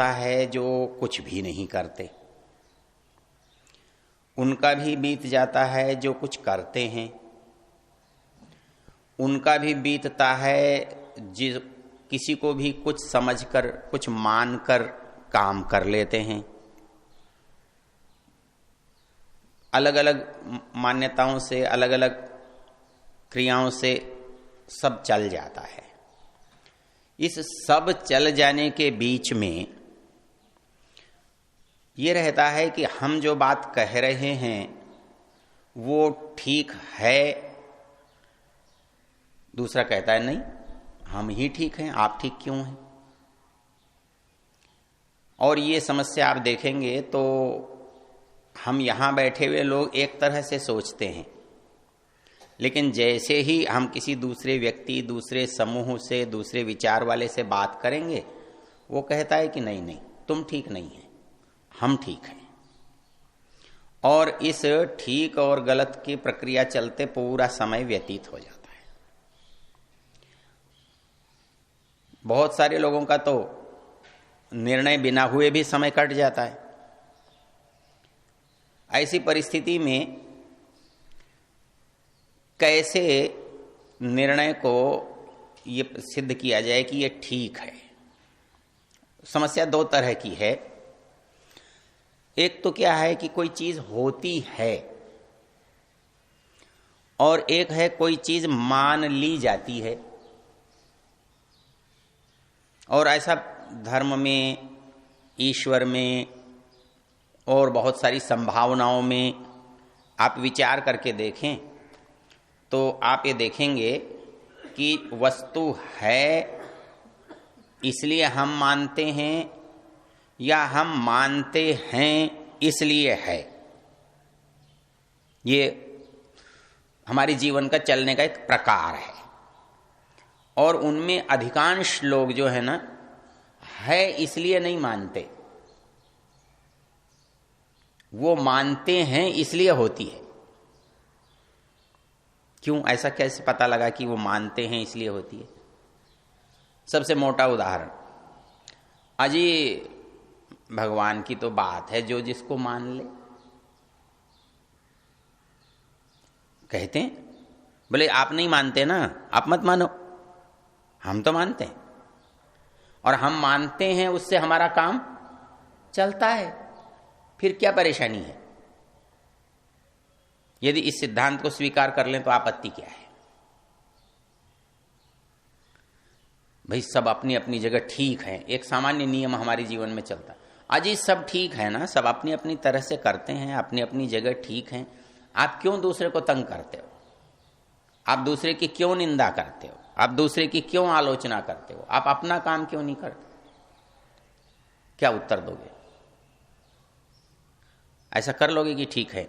जाता है जो कुछ भी नहीं करते, उनका भी बीत जाता है जो कुछ करते हैं, उनका भी बीतता है जिस किसी को भी कुछ समझकर कुछ मानकर काम कर लेते हैं। अलग अलग मान्यताओं से, अलग अलग क्रियाओं से सब चल जाता है। इस सब चल जाने के बीच में ये रहता है कि हम जो बात कह रहे हैं वो ठीक है। दूसरा कहता है नहीं, हम ही ठीक हैं, आप ठीक क्यों हैं। और ये समस्या आप देखेंगे तो हम यहां बैठे हुए लोग एक तरह से सोचते हैं, लेकिन जैसे ही हम किसी दूसरे व्यक्ति, दूसरे समूह से, दूसरे विचार वाले से बात करेंगे, वो कहता है कि नहीं नहीं, तुम ठीक नहीं है, हम ठीक हैं। और इस ठीक और गलत की प्रक्रिया चलते पूरा समय व्यतीत हो जाता है। बहुत सारे लोगों का तो निर्णय बिना हुए भी समय कट जाता है। ऐसी परिस्थिति में कैसे निर्णय को ये सिद्ध किया जाए कि ये ठीक है। समस्या दो तरह की है। एक तो क्या है कि कोई चीज होती है, और एक है कोई चीज मान ली जाती है। और ऐसा धर्म में, ईश्वर में और बहुत सारी संभावनाओं में आप विचार करके देखें तो आप ये देखेंगे कि वस्तु है इसलिए हम मानते हैं, या हम मानते हैं इसलिए है। ये हमारे जीवन का चलने का एक प्रकार है। और उनमें अधिकांश लोग जो है ना, है इसलिए नहीं मानते, वो मानते हैं इसलिए होती है। क्यों, ऐसा कैसे पता लगा कि वो मानते हैं इसलिए होती है? सबसे मोटा उदाहरण, अजी भगवान की तो बात है, जो जिसको मान ले। कहते हैं, बोले आप नहीं मानते ना, आप मत मानो, हम तो मानते हैं। और हम मानते हैं, उससे हमारा काम चलता है। फिर क्या परेशानी है? यदि इस सिद्धांत को स्वीकार कर लें तो आपत्ति क्या है? भाई सब अपनी अपनी जगह ठीक है, एक सामान्य नियम हमारे जीवन में चलता है। अजी सब ठीक है ना, सब अपनी अपनी तरह से करते हैं, अपनी अपनी जगह ठीक हैं। आप क्यों दूसरे को तंग करते हो? आप दूसरे की क्यों निंदा करते हो? आप दूसरे की क्यों आलोचना करते हो? आप अपना काम क्यों नहीं करते? क्या उत्तर दोगे? ऐसा कर लोगे कि ठीक है?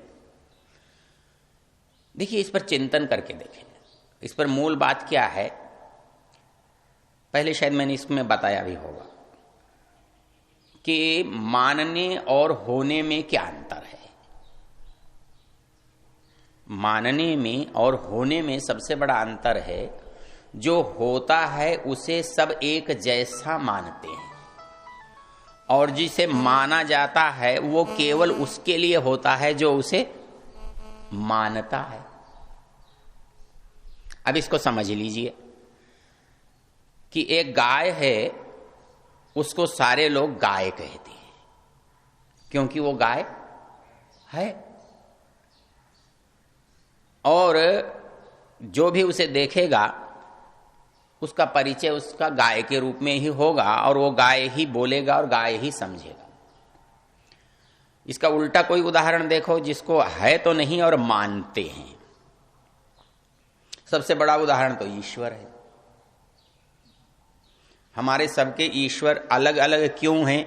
देखिए, इस पर चिंतन करके देखें, इस पर मूल बात क्या है। पहले शायद मैंने इसमें बताया भी होगा कि मानने और होने में क्या अंतर है। मानने में और होने में सबसे बड़ा अंतर है, जो होता है उसे सब एक जैसा मानते हैं, और जिसे माना जाता है वो केवल उसके लिए होता है जो उसे मानता है। अब इसको समझ लीजिए कि एक गाय है, उसको सारे लोग गाय कहते हैं क्योंकि वो गाय है, और जो भी उसे देखेगा उसका परिचय उसका गाय के रूप में ही होगा, और वो गाय ही बोलेगा और गाय ही समझेगा। इसका उल्टा कोई उदाहरण देखो जिसको है तो नहीं और मानते हैं। सबसे बड़ा उदाहरण तो ईश्वर है। हमारे सबके ईश्वर अलग अलग क्यों हैं?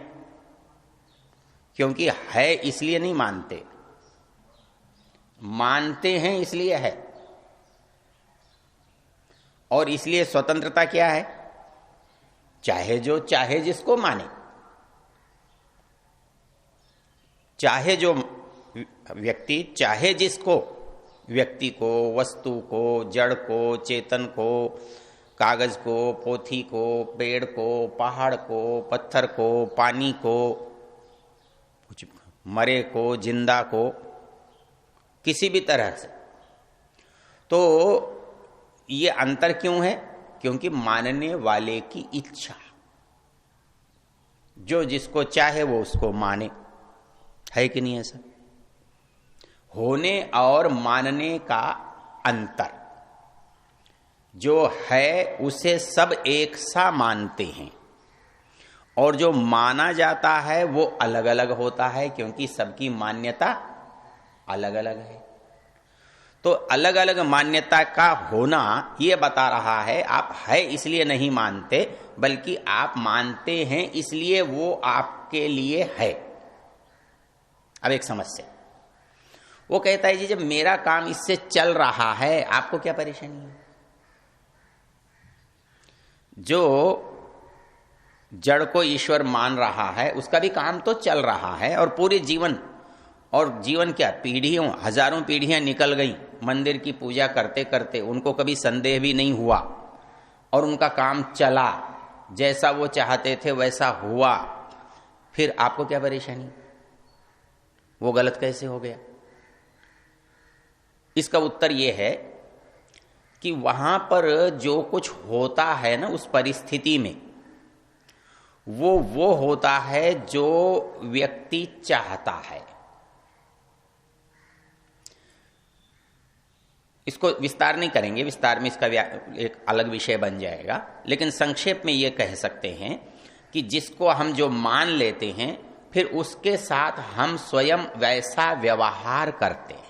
क्योंकि है इसलिए नहीं मानते, मानते हैं इसलिए है। और इसलिए स्वतंत्रता क्या है? चाहे जो चाहे जिसको माने, चाहे जो व्यक्ति चाहे जिसको, व्यक्ति को, वस्तु को, जड़ को, चेतन को, कागज को, पोथी को, पेड़ को, पहाड़ को, पत्थर को, पानी को, कुछ मरे को, जिंदा को, किसी भी तरह से। तो ये अंतर क्यों है? क्योंकि मानने वाले की इच्छा, जो जिसको चाहे वो उसको माने, है कि नहीं ऐसा? होने और मानने का अंतर, जो है उसे सब एक सा मानते हैं और जो माना जाता है वो अलग अलग होता है, क्योंकि सबकी मान्यता अलग अलग है। तो अलग अलग मान्यता का होना ये बता रहा है आप है इसलिए नहीं मानते, बल्कि आप मानते हैं इसलिए वो आपके लिए है। अब एक समस्या, वो कहता है जी जब मेरा काम इससे चल रहा है आपको क्या परेशानी है? जो जड़ को ईश्वर मान रहा है उसका भी काम तो चल रहा है, और पूरे जीवन, और जीवन क्या पीढ़ियों हजारों पीढ़ियां निकल गई मंदिर की पूजा करते करते, उनको कभी संदेह भी नहीं हुआ और उनका काम चला, जैसा वो चाहते थे वैसा हुआ। फिर आपको क्या परेशानी? वो गलत कैसे हो गया? इसका उत्तर यह है कि वहां पर जो कुछ होता है ना उस परिस्थिति में, वो होता है जो व्यक्ति चाहता है। इसको विस्तार नहीं करेंगे, विस्तार में इसका एक अलग विषय बन जाएगा, लेकिन संक्षेप में यह कह सकते हैं कि जिसको हम जो मान लेते हैं फिर उसके साथ हम स्वयं वैसा व्यवहार करते हैं।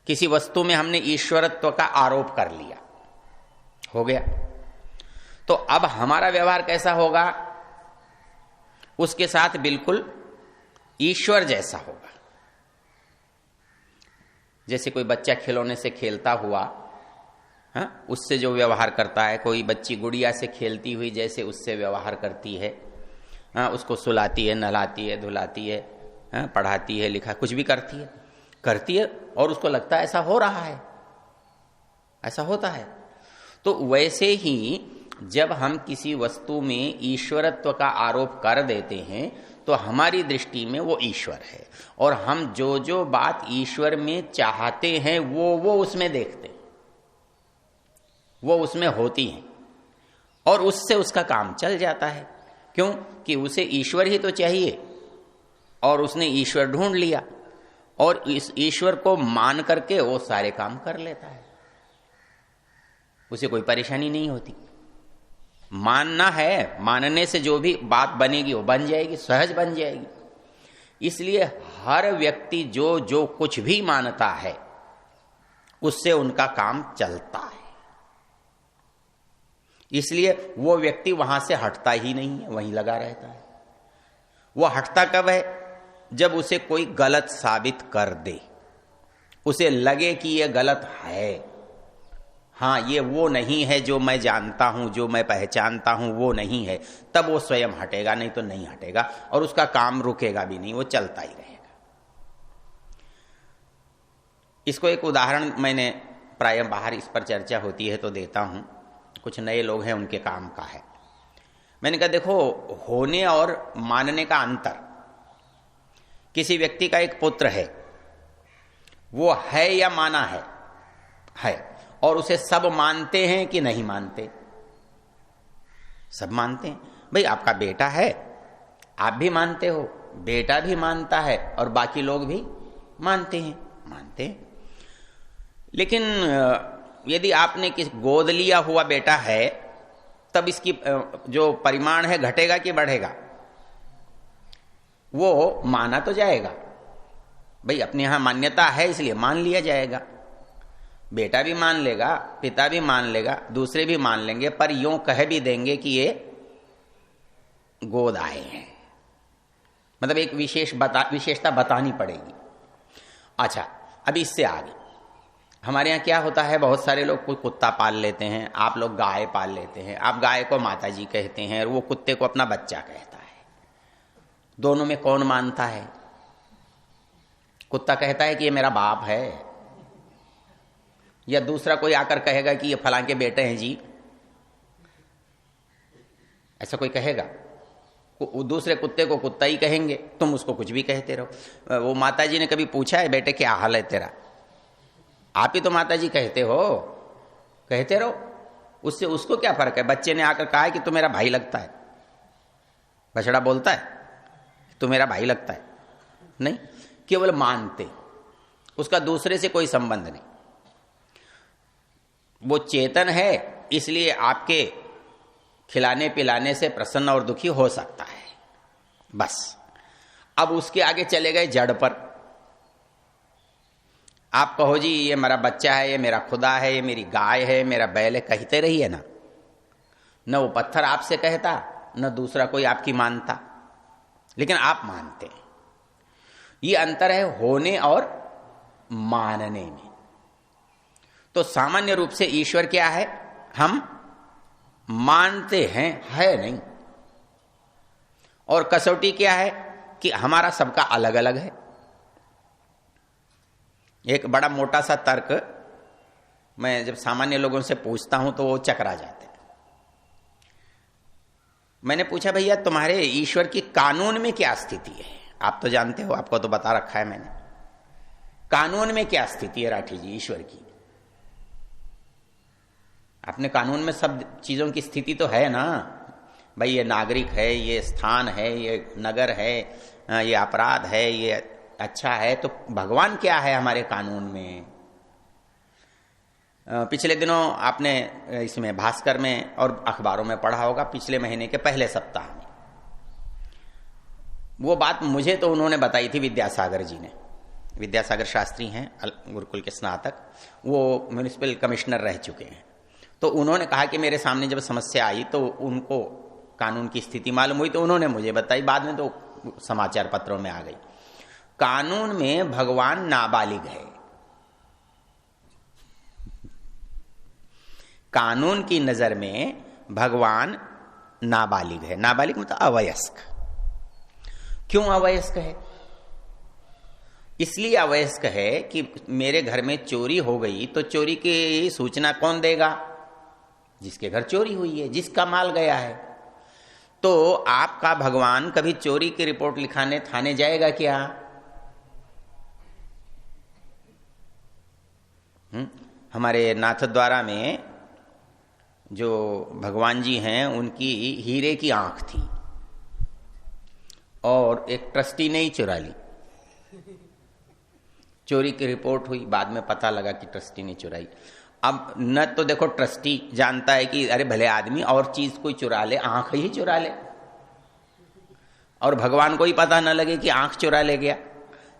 किसी वस्तु में हमने ईश्वरत्व का आरोप कर लिया, हो गया, तो अब हमारा व्यवहार कैसा होगा? उसके साथ बिल्कुल ईश्वर जैसा होगा। जैसे कोई बच्चा खिलौने से खेलता हुआ, हाँ, उससे जो व्यवहार करता है, कोई बच्ची गुड़िया से खेलती हुई जैसे उससे व्यवहार करती है, हाँ, उसको सुलाती है, नहलाती है, धुलाती है, हाँ, पढ़ाती है, लिखा कुछ भी करती है और उसको लगता है ऐसा हो रहा है, ऐसा होता है। तो वैसे ही जब हम किसी वस्तु में ईश्वरत्व का आरोप कर देते हैं तो हमारी दृष्टि में वो ईश्वर है, और हम जो जो बात ईश्वर में चाहते हैं वो उसमें देखते हैं, वो उसमें होती हैं, और उससे उसका काम चल जाता है। क्यों? कि उसे ईश्वर ही तो चाहिए, और उसने ईश्वर ढूंढ लिया और इस ईश्वर को मान करके वो सारे काम कर लेता है, उसे कोई परेशानी नहीं होती। मानना है, मानने से जो भी बात बनेगी वो बन जाएगी, सहज बन जाएगी। इसलिए हर व्यक्ति जो जो कुछ भी मानता है उससे उनका काम चलता है, इसलिए वो व्यक्ति वहां से हटता ही नहीं है, वहीं लगा रहता है। वो हटता कब है? जब उसे कोई गलत साबित कर दे, उसे लगे कि ये गलत है, हाँ ये वो नहीं है जो मैं जानता हूं, जो मैं पहचानता हूं वो नहीं है, तब वो स्वयं हटेगा, नहीं तो नहीं हटेगा, और उसका काम रुकेगा भी नहीं, वो चलता ही रहेगा। इसको एक उदाहरण मैंने प्रायः बाहर इस पर चर्चा होती है तो देता हूं, कुछ नए लोग हैं उनके काम का है। मैंने कहा देखो, होने और मानने का अंतर। किसी व्यक्ति का एक पुत्र है, वो है या माना है, और उसे सब मानते हैं कि नहीं मानते? सब मानते हैं। भाई आपका बेटा है, आप भी मानते हो, बेटा भी मानता है, और बाकी लोग भी मानते हैं। लेकिन यदि आपने गोद लिया हुआ बेटा है, तब इसकी जो परिमाण है घटेगा कि बढ़ेगा? वो माना तो जाएगा, भाई अपने यहां मान्यता है इसलिए मान लिया जाएगा। बेटा भी मान लेगा, पिता भी मान लेगा, दूसरे भी मान लेंगे, पर यूं कह भी देंगे कि ये गोद आए हैं, मतलब एक विशेषता बतानी पड़ेगी। अच्छा, अब इससे आगे हमारे यहाँ क्या होता है, बहुत सारे लोग कोई कुत्ता पाल लेते हैं, आप लोग गाय पाल लेते हैं, आप गाय को माता जी कहते हैं और वो कुत्ते को अपना बच्चा कहता है। दोनों में कौन मानता है? कुत्ता कहता है कि ये मेरा बाप है, या दूसरा कोई आकर कहेगा कि ये फलां के बेटे हैं जी, ऐसा कोई कहेगा? दूसरे कुत्ते को कुत्ता ही कहेंगे, तुम उसको कुछ भी कहते रहो। वो माता जी ने कभी पूछा है बेटे क्या हाल है तेरा? आप ही तो माता जी कहते हो, कहते रहो, उससे उसको क्या फर्क है? बच्चे ने आकर कहा है कि तू मेरा भाई लगता है, बछड़ा बोलता है तू मेरा भाई लगता है? नहीं, केवल मानते, उसका दूसरे से कोई संबंध नहीं। वो चेतन है, इसलिए आपके खिलाने पिलाने से प्रसन्न और दुखी हो सकता है, बस। अब उसके आगे चले गए जड़ पर। आप कहो जी ये मेरा बच्चा है, ये मेरा खुदा है, ये मेरी गाय है, मेरा बैल है, कहते रहिए ना। न वो पत्थर आपसे कहता, न दूसरा कोई आपकी मानता, लेकिन आप मानते हैं। ये अंतर है होने और मानने में। तो सामान्य रूप से ईश्वर क्या है? हम मानते हैं, है नहीं। और कसौटी क्या है कि हमारा सबका अलग अलग है। एक बड़ा मोटा सा तर्क मैं जब सामान्य लोगों से पूछता हूं तो वो चकरा जाते हैं। मैंने पूछा भैया तुम्हारे ईश्वर की कानून में क्या स्थिति है? आप तो जानते हो, आपको तो बता रखा है मैंने। कानून में क्या स्थिति है राठी जी ईश्वर की? अपने कानून में सब चीजों की स्थिति तो है ना भाई। ये नागरिक है, ये स्थान है, ये नगर है, ये अपराध है, ये अच्छा है। तो भगवान क्या है हमारे कानून में? पिछले दिनों आपने इसमें भास्कर में और अखबारों में पढ़ा होगा, पिछले महीने के पहले सप्ताह में वो बात मुझे तो उन्होंने बताई थी विद्यासागर जी ने। विद्यासागर शास्त्री हैं, गुरुकुल के स्नातक, वो म्युनिसिपल कमिश्नर रह चुके हैं। तो उन्होंने कहा कि मेरे सामने जब समस्या आई तो उनको कानून की स्थिति मालूम हुई, तो उन्होंने मुझे बताई। बाद में तो समाचार पत्रों में आ गई। कानून में भगवान नाबालिग है। कानून की नजर में भगवान नाबालिग है। नाबालिग मतलब अवयस्क। क्यों अवयस्क है? इसलिए अवयस्क है कि मेरे घर में चोरी हो गई तो चोरी की सूचना कौन देगा? जिसके घर चोरी हुई है, जिसका माल गया है। तो आपका भगवान कभी चोरी की रिपोर्ट लिखाने थाने जाएगा क्या? हमारे नाथद्वारा में जो भगवान जी हैं उनकी हीरे की आंख थी और एक ट्रस्टी ने ही चुरा ली। चोरी की रिपोर्ट हुई, बाद में पता लगा कि ट्रस्टी ने चुराई। अब न तो देखो ट्रस्टी जानता है कि अरे भले आदमी और चीज कोई चुरा ले, आंख ही चुरा ले, और भगवान को ही पता न लगे कि आंख चुरा ले गया।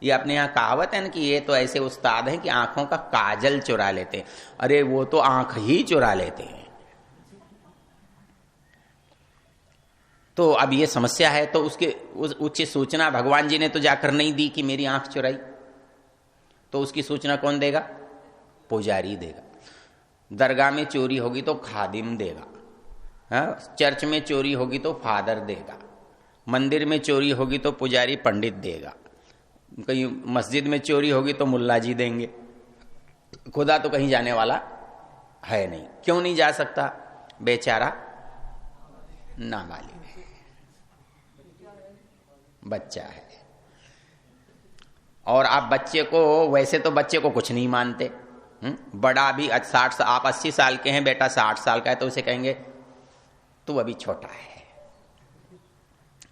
ये अपने यहाँ कहावत है ना कि ये तो ऐसे उस्ताद हैं कि आंखों का काजल चुरा लेते हैं। अरे वो तो आंख ही चुरा लेते हैं। तो अब ये समस्या है, तो उसके उच्च सूचना भगवान जी ने तो जाकर नहीं दी कि मेरी आंख चुराई। तो उसकी सूचना कौन देगा? पुजारी देगा। दरगाह में चोरी होगी तो खादिम देगा, हाँ? चर्च में चोरी होगी तो फादर देगा, मंदिर में चोरी होगी तो पुजारी पंडित देगा, कहीं मस्जिद में चोरी होगी तो मुल्ला जी देंगे। खुदा तो कहीं जाने वाला है नहीं। क्यों नहीं जा सकता? बेचारा नाबालिग है, बच्चा है। और आप बच्चे को, वैसे तो बच्चे को कुछ नहीं मानते। बड़ा भी 60, आप 80 साल के हैं, बेटा 60 साल का है, तो उसे कहेंगे तू अभी छोटा है,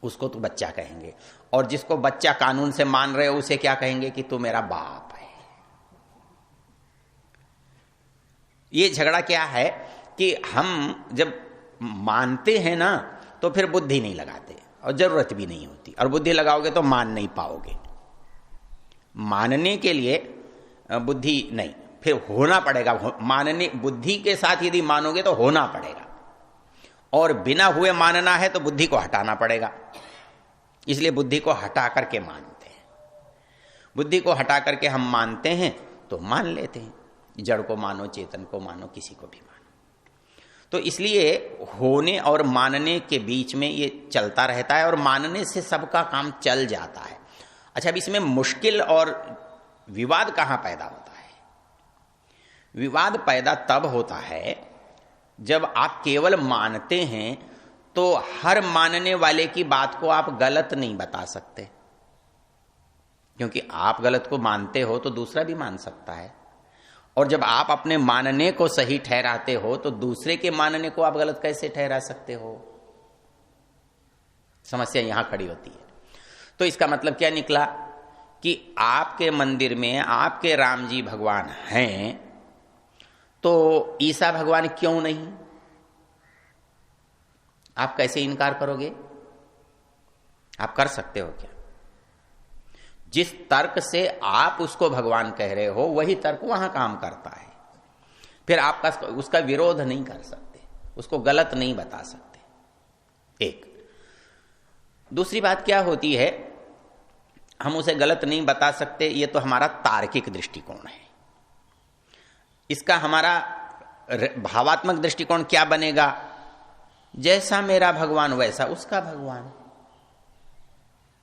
उसको तो बच्चा कहेंगे। और जिसको बच्चा कानून से मान रहे हो उसे क्या कहेंगे कि तू मेरा बाप है। ये झगड़ा क्या है कि हम जब मानते हैं ना तो फिर बुद्धि नहीं लगाते और जरूरत भी नहीं होती, और बुद्धि लगाओगे तो मान नहीं पाओगे। मानने के लिए बुद्धि नहीं, फिर होना पड़ेगा। मानने, बुद्धि के साथ यदि मानोगे तो होना पड़ेगा, और बिना हुए मानना है तो बुद्धि को हटाना पड़ेगा। इसलिए बुद्धि को हटा करके मानते हैं। बुद्धि को हटा करके हम मानते हैं तो मान लेते हैं। जड़ को मानो, चेतन को मानो, किसी को भी मानो। तो इसलिए होने और मानने के बीच में ये चलता रहता है, और मानने से सबका काम चल जाता है। अच्छा, अब इसमें मुश्किल और विवाद कहां पैदा होता है? विवाद पैदा तब होता है जब आप केवल मानते हैं, तो हर मानने वाले की बात को आप गलत नहीं बता सकते, क्योंकि आप गलत को मानते हो तो दूसरा भी मान सकता है। और जब आप अपने मानने को सही ठहराते हो तो दूसरे के मानने को आप गलत कैसे ठहरा सकते हो? समस्या यहां खड़ी होती है। तो इसका मतलब क्या निकला कि आपके मंदिर में आपके राम जी भगवान हैं, तो ईसा भगवान क्यों नहीं? आप कैसे इनकार करोगे? आप कर सकते हो क्या? जिस तर्क से आप उसको भगवान कह रहे हो वही तर्क वहां काम करता है। फिर आप उसका विरोध नहीं कर सकते, उसको गलत नहीं बता सकते। एक दूसरी बात क्या होती है, हम उसे गलत नहीं बता सकते, ये तो हमारा तार्किक दृष्टिकोण है। इसका हमारा भावात्मक दृष्टिकोण क्या बनेगा? जैसा मेरा भगवान वैसा उसका भगवान।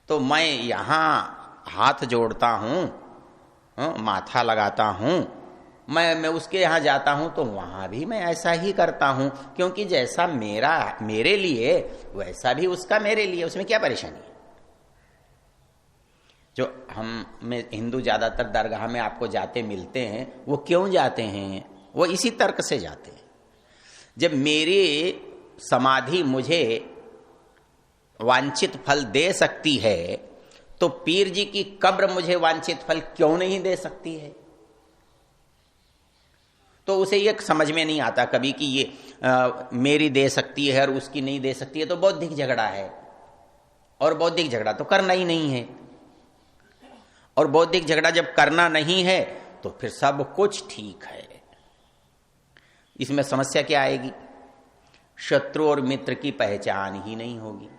तो मैं यहां हाथ जोड़ता हूं, माथा लगाता हूं, मैं उसके यहां जाता हूं तो वहां भी मैं ऐसा ही करता हूं, क्योंकि जैसा मेरे लिए वैसा भी उसका मेरे लिए। उसमें क्या परेशानी है? जो में हिंदू ज्यादातर दरगाह में आपको जाते मिलते हैं, वो क्यों जाते हैं? वो इसी तर्क से जाते हैं। जब मेरी समाधि मुझे वांछित फल दे सकती है, तो पीर जी की कब्र मुझे वांछित फल क्यों नहीं दे सकती है? तो उसे ये समझ में नहीं आता कभी कि ये मेरी दे सकती है और उसकी नहीं दे सकती है, तो बौद्धिक झगड़ा है। और बौद्धिक झगड़ा तो करना ही नहीं है। और बौद्धिक झगड़ा जब करना नहीं है तो फिर सब कुछ ठीक है। इसमें समस्या क्या आएगी? शत्रु और मित्र की पहचान ही नहीं होगी।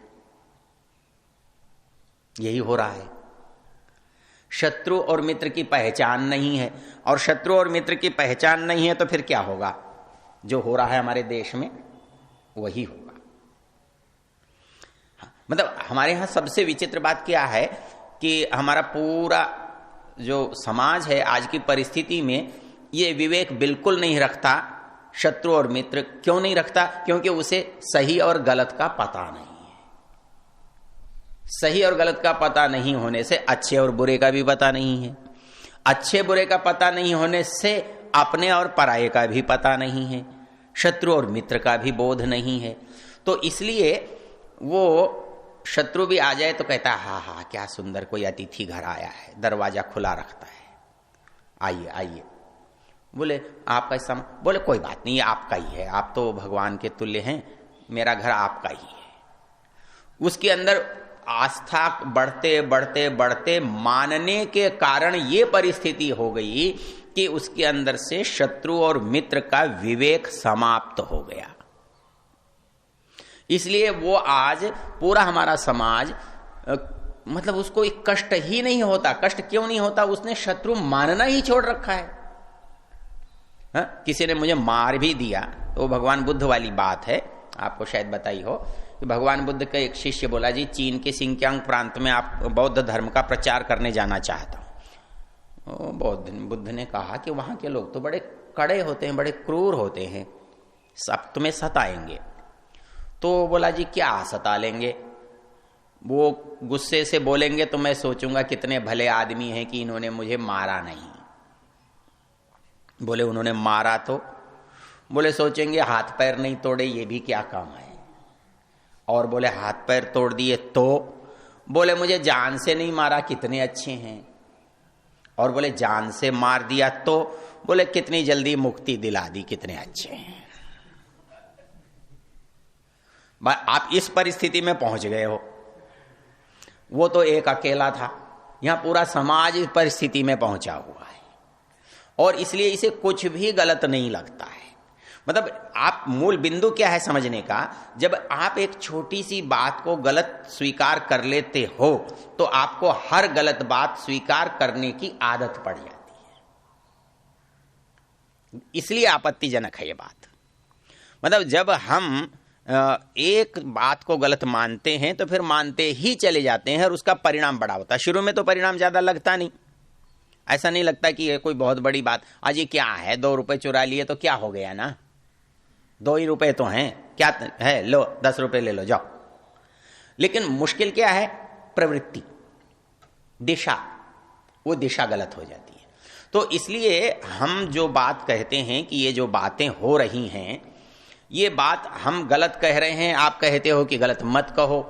यही हो रहा है, शत्रु और मित्र की पहचान नहीं है। और शत्रु और मित्र की पहचान नहीं है तो फिर क्या होगा? जो हो रहा है हमारे देश में वही होगा। मतलब हमारे यहां सबसे विचित्र बात क्या है कि हमारा पूरा जो समाज है आज की परिस्थिति में ये विवेक बिल्कुल नहीं रखता। शत्रु और मित्र क्यों नहीं रखता? क्योंकि उसे सही और गलत का पता नहीं है। सही और गलत का पता नहीं होने से अच्छे और बुरे का भी पता नहीं है। अच्छे बुरे का पता नहीं होने से अपने और पराये का भी पता नहीं है। शत्रु और मित्र का भी बोध नहीं है। तो इसलिए वो शत्रु भी आ जाए तो कहता है हाँ हाँ क्या सुंदर कोई अतिथि घर आया है, दरवाजा खुला रखता है, आइए आइए। बोले आपका सम, बोले कोई बात नहीं, आपका ही है, आप तो भगवान के तुल्य हैं, मेरा घर आपका ही है। उसके अंदर आस्था बढ़ते बढ़ते बढ़ते मानने के कारण ये परिस्थिति हो गई कि उसके अंदर से शत्रु और मित्र का विवेक समाप्त हो गया। इसलिए वो आज पूरा हमारा समाज मतलब उसको एक कष्ट ही नहीं होता। कष्ट क्यों नहीं होता? उसने शत्रु मानना ही छोड़ रखा है। किसी ने मुझे मार भी दिया तो भगवान बुद्ध वाली बात है, आपको शायद बताई हो कि भगवान बुद्ध का एक शिष्य बोला जी चीन के सिंकियांग प्रांत में आप बौद्ध धर्म का प्रचार करने जाना चाहता हूं। बुद्ध ने कहा कि वहां के लोग तो बड़े कड़े होते हैं, बड़े क्रूर होते हैं, सब तुम्हें सताएंगे। तो बोला जी क्या सता लेंगे? वो गुस्से से बोलेंगे तो मैं सोचूंगा कितने भले आदमी हैं कि इन्होंने मुझे मारा नहीं। बोले उन्होंने मारा तो? बोले सोचेंगे हाथ पैर नहीं तोड़े ये भी क्या काम है। और बोले हाथ पैर तोड़ दिए तो? बोले मुझे जान से नहीं मारा, कितने अच्छे हैं। और बोले जान से मार दिया तो? बोले कितनी जल्दी मुक्ति दिला दी, कितने अच्छे हैं। आप इस परिस्थिति में पहुंच गए हो। वो तो एक अकेला था, यहां पूरा समाज इस परिस्थिति में पहुंचा हुआ है और इसलिए इसे कुछ भी गलत नहीं लगता है। मतलब आप मूल बिंदु क्या है समझने का? जब आप एक छोटी सी बात को गलत स्वीकार कर लेते हो तो आपको हर गलत बात स्वीकार करने की आदत पड़ जाती है। इसलिए आपत्तिजनक है ये बात। मतलब जब हम एक बात को गलत मानते हैं तो फिर मानते ही चले जाते हैं और उसका परिणाम बड़ा होता है। शुरू में तो परिणाम ज्यादा लगता नहीं, ऐसा नहीं लगता कि ये कोई बहुत बड़ी बात, आज ये क्या है, 2 रुपए चुरा लिए तो क्या हो गया ना, 2 ही रुपए तो हैं, क्या है, लो 10 रुपए ले लो जाओ। लेकिन मुश्किल क्या है, प्रवृत्ति, दिशा, वो दिशा गलत हो जाती है। तो इसलिए हम जो बात कहते हैं कि ये जो बातें हो रही हैं, ये बात हम गलत कह रहे हैं, आप कहते हो कि गलत मत कहो,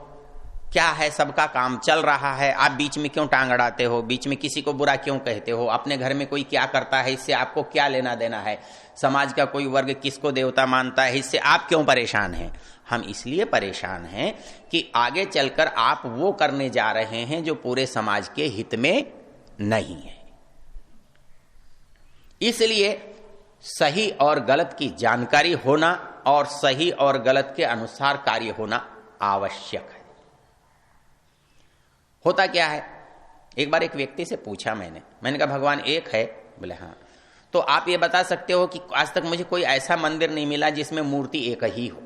क्या है, सबका काम चल रहा है, आप बीच में क्यों टांग अड़ाते हो, बीच में किसी को बुरा क्यों कहते हो, अपने घर में कोई क्या करता है इससे आपको क्या लेना देना है, समाज का कोई वर्ग किसको देवता मानता है इससे आप क्यों परेशान हैं। हम इसलिए परेशान हैं कि आगे चलकर आप वो करने जा रहे हैं जो पूरे समाज के हित में नहीं है। इसलिए सही और गलत की जानकारी होना और सही और गलत के अनुसार कार्य होना आवश्यक है। होता क्या है, एक बार एक व्यक्ति से पूछा मैंने कहा भगवान एक है, बोले हाँ। तो आप ये बता सकते हो कि आज तक मुझे कोई ऐसा मंदिर नहीं मिला जिसमें मूर्ति एक ही हो,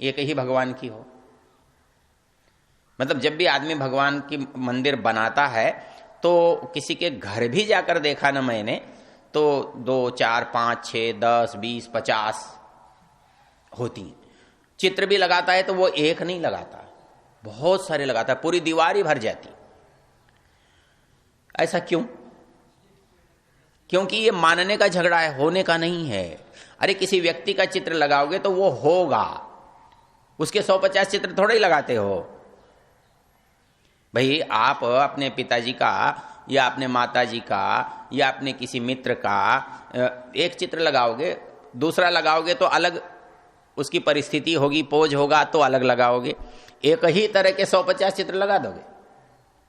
एक ही भगवान की हो। मतलब जब भी आदमी भगवान की मंदिर बनाता है तो किसी के घर भी जाकर देखा ना मैंने, तो 2, 4, 5, 6, 10, 20, 50 होती हैं। चित्र भी लगाता है तो वो एक नहीं लगाता, बहुत सारे लगाता है, पूरी दीवार ही भर जाती। ऐसा क्यों? क्योंकि ये मानने का झगड़ा है, होने का नहीं है। अरे किसी व्यक्ति का चित्र लगाओगे तो वो होगा, उसके 150 चित्र थोड़े ही लगाते हो भाई। आप अपने पिताजी का या अपने माताजी का या अपने किसी मित्र का एक चित्र लगाओगे, दूसरा लगाओगे तो अलग उसकी परिस्थिति होगी, पोज होगा तो अलग लगाओगे। एक ही तरह के 150 चित्र लगा दोगे,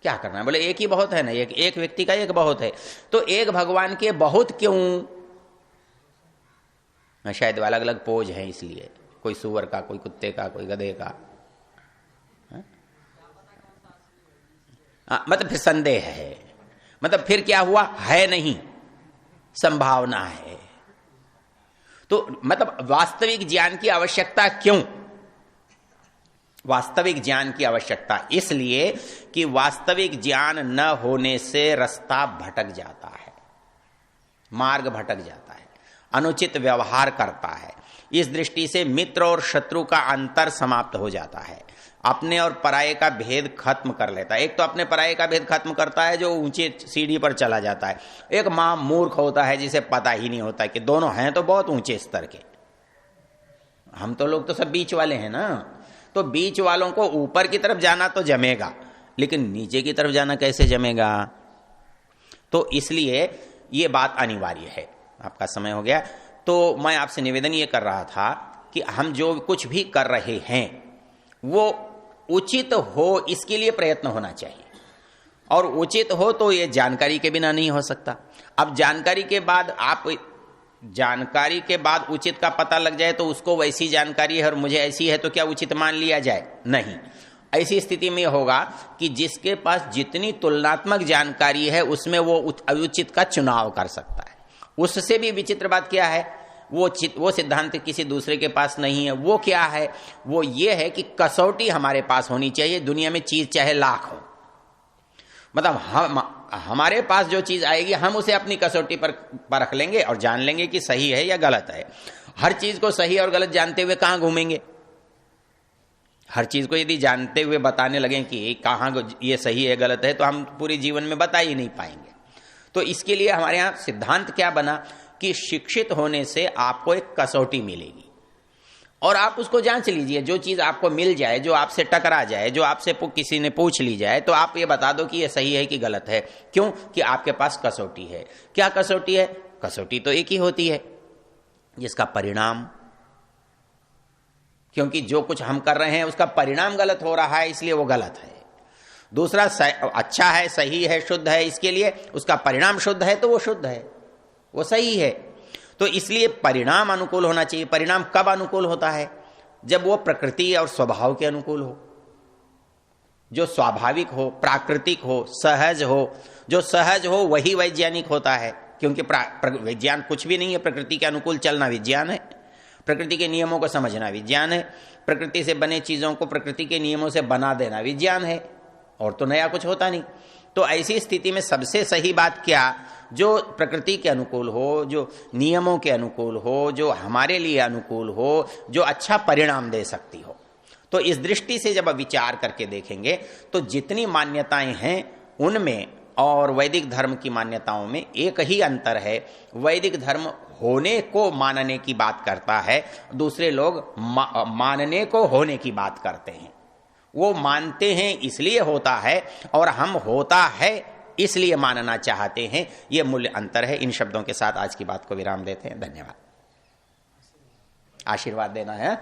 क्या करना है? बोले एक ही बहुत है ना, एक व्यक्ति का एक बहुत है, तो एक भगवान के बहुत क्यों? शायद अलग अलग पोज है इसलिए, कोई सुअर का, कोई कुत्ते का, कोई गधे का। मतलब फिर संदेह है, मतलब फिर क्या हुआ, है नहीं, संभावना है। तो मतलब वास्तविक ज्ञान की आवश्यकता क्यों? वास्तविक ज्ञान की आवश्यकता इसलिए कि वास्तविक ज्ञान न होने से रास्ता भटक जाता है, मार्ग भटक जाता है, अनुचित व्यवहार करता है। इस दृष्टि से मित्र और शत्रु का अंतर समाप्त हो जाता है, अपने और पराये का भेद खत्म कर लेता है। एक तो अपने पराये का भेद खत्म करता है जो ऊंची सीढ़ी पर चला जाता है, एक मां मूर्ख होता है जिसे पता ही नहीं होता कि दोनों हैं तो बहुत ऊंचे स्तर के। हम तो लोग तो सब बीच वाले हैं ना, तो बीच वालों को ऊपर की तरफ जाना तो जमेगा, लेकिन नीचे की तरफ जाना कैसे जमेगा? तो इसलिए ये बात अनिवार्य है। आपका समय हो गया, तो मैं आपसे निवेदन ये कर रहा था कि हम जो कुछ भी कर रहे हैं वो उचित हो, इसके लिए प्रयत्न होना चाहिए। और उचित हो तो ये जानकारी के बिना नहीं हो सकता। अब जानकारी के बाद उचित का पता लग जाए तो उसको वैसी जानकारी है और मुझे ऐसी है तो क्या उचित मान लिया जाए? नहीं। ऐसी स्थिति में होगा कि जिसके पास जितनी तुलनात्मक जानकारी है उसमें वो उचित का चुनाव कर सकता है। उससे भी विचित्र बात क्या है, वो सिद्धांत किसी दूसरे के पास नहीं है। वो क्या है? वो ये है कि कसौटी हमारे पास होनी चाहिए, दुनिया में चीज चाहे लाख हो, मतलब हमारे पास जो चीज आएगी हम उसे अपनी कसौटी पर परख लेंगे और जान लेंगे कि सही है या गलत है। हर चीज को सही और गलत जानते हुए कहां घूमेंगे? हर चीज को यदि जानते हुए बताने लगे कि कहां ये सही है गलत है, तो हम पूरे जीवन में बता ही नहीं पाएंगे। तो इसके लिए हमारे यहां सिद्धांत क्या बना कि शिक्षित होने से आपको एक कसौटी मिलेगी और आप उसको जांच लीजिए। जो चीज आपको मिल जाए, जो आपसे टकरा जाए, जो आपसे किसी ने पूछ ली जाए, तो आप ये बता दो कि ये सही है कि गलत है। क्यों? कि आपके पास कसौटी है। क्या कसौटी है? कसौटी तो एक ही होती है, जिसका परिणाम, क्योंकि जो कुछ हम कर रहे हैं उसका परिणाम गलत हो रहा है, इसलिए वो गलत है। दूसरा अच्छा है, सही है, शुद्ध है, इसके लिए उसका परिणाम शुद्ध है तो वो शुद्ध है, वो सही है। तो इसलिए परिणाम अनुकूल होना चाहिए। परिणाम कब अनुकूल होता है? जब वो प्रकृति और स्वभाव के अनुकूल हो, जो स्वाभाविक हो, प्राकृतिक हो, सहज हो। जो सहज हो वही वैज्ञानिक होता है, क्योंकि विज्ञान कुछ भी नहीं है। प्रकृति के अनुकूल चलना विज्ञान है, प्रकृति के नियमों को समझना विज्ञान है, प्रकृति से बने चीजों को प्रकृति के नियमों से बना देना विज्ञान है। और तो नया कुछ होता नहीं। तो ऐसी स्थिति में सबसे सही बात क्या, जो प्रकृति के अनुकूल हो, जो नियमों के अनुकूल हो, जो हमारे लिए अनुकूल हो, जो अच्छा परिणाम दे सकती हो। तो इस दृष्टि से जब विचार करके देखेंगे तो जितनी मान्यताएं हैं उनमें और वैदिक धर्म की मान्यताओं में एक ही अंतर है। वैदिक धर्म होने को मानने की बात करता है, दूसरे लोग मानने को होने की बात करते हैं। वो मानते हैं इसलिए होता है और हम होता है इसलिए मानना चाहते हैं। ये मूल्य अंतर है। इन शब्दों के साथ आज की बात को विराम देते हैं। धन्यवाद। आशीर्वाद देना है।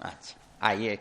अच्छा, आइए।